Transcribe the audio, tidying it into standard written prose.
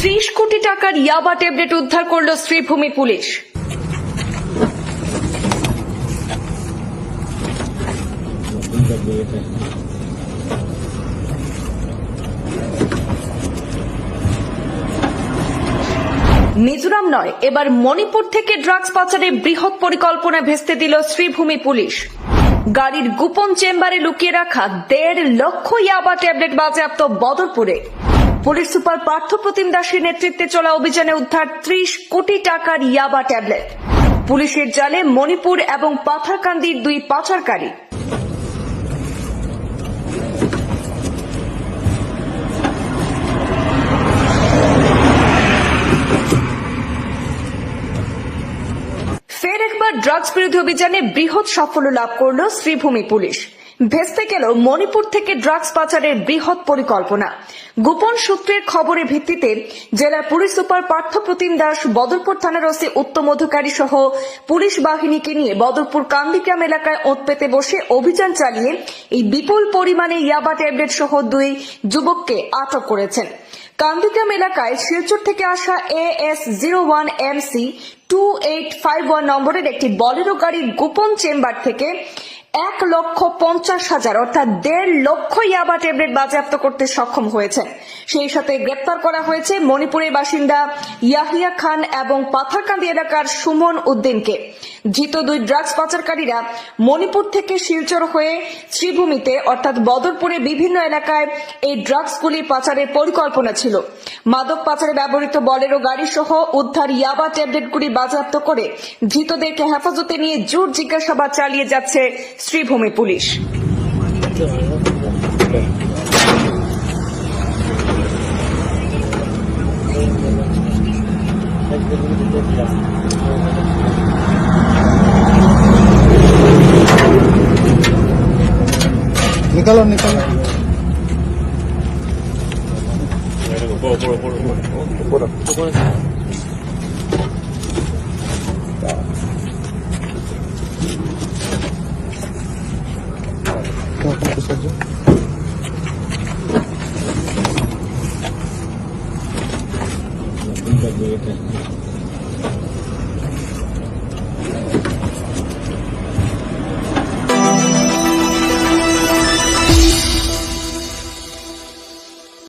30 কোটি টাকার ইয়াবা ট্যাবলেট উদ্ধার করল শ্রীভূমি পুলিশ। মিজোরাম নয়, এবার মণিপুর থেকে ড্রাগস পাচারের বৃহৎ পরিকল্পনা ভেস্তে দিল শ্রীভূমি পুলিশ। গাড়ির গোপন চেম্বারে লুকিয়ে রাখা 1.5 লক্ষ ইয়াবা ট্যাবলেট বাজেয়াপ্ত বদরপুরে। পুলিশ সুপার পার্থপ্রতিম দাসের নেতৃত্বে চলা অভিযানে উদ্ধার 30 কোটি টাকার ইয়াবা ট্যাবলেট। পুলিশের জালে মণিপুর এবং পাথারকান্দির 2 পাচারকারী। ফের একবার ড্রাগস বিরোধী অভিযানে বৃহৎ সাফল্য লাভ করল শ্রীভূমি পুলিশ। ভেস্তে গেল মণিপুর থেকে ড্রাগস পাচারের বৃহৎ পরিকল্পনা। গোপন সূত্রের খবরের ভিত্তিতে জেলার পুলিশ সুপার পার্থপ্রতিম দাস, বদরপুর থানার ওসি উত্তম অধিকারী সহ পুলিশ বাহিনীকে নিয়ে বদরপুর কান্দিগ্রাম এলাকায় ওঁত পেতে বসে অভিযান চালিয়ে এই বিপুল পরিমাণে ইয়াবা ট্যাবলেট সহ 2 যুবককে আটক করেছেন। কান্দিগ্রাম এলাকায় শিলচর থেকে আসা AS01 MC 2851 নম্বরের একটি বলেরো গাড়ির গোপন চেম্বার থেকে 1,50,000 অর্থাৎ 1.5 লক্ষ ইয়াবা ট্যাবলেট বাজেয়াপ্ত করতে সক্ষম হয়েছে। সেই সাথে গ্রেপ্তার করা হয়েছে মণিপুরের বাসিন্দা ইয়াহিয়া খান এবং পাথারকান্দি এলাকার সুমন উদ্দিনকে। ধৃত 2 ড্রাগস পাচারকারীরা মণিপুর থেকে শিলচর হয়ে শ্রীভূমিতে অর্থাৎ বদরপুরে বিভিন্ন এলাকায় এই ড্রাগসগুলি পাচারের পরিকল্পনা ছিল। মাদক পাচারে ব্যবহৃত বলেরো গাড়ি সহ উদ্ধার ইয়াবা ট্যাবলেটগুলি বাজেয়াপ্ত করে ধৃতদেরকে হেফাজতে নিয়ে জোর জিজ্ঞাসাবাদ চালিয়ে যাচ্ছে শ্রীভূমি পুলিশ। निकालो निकालो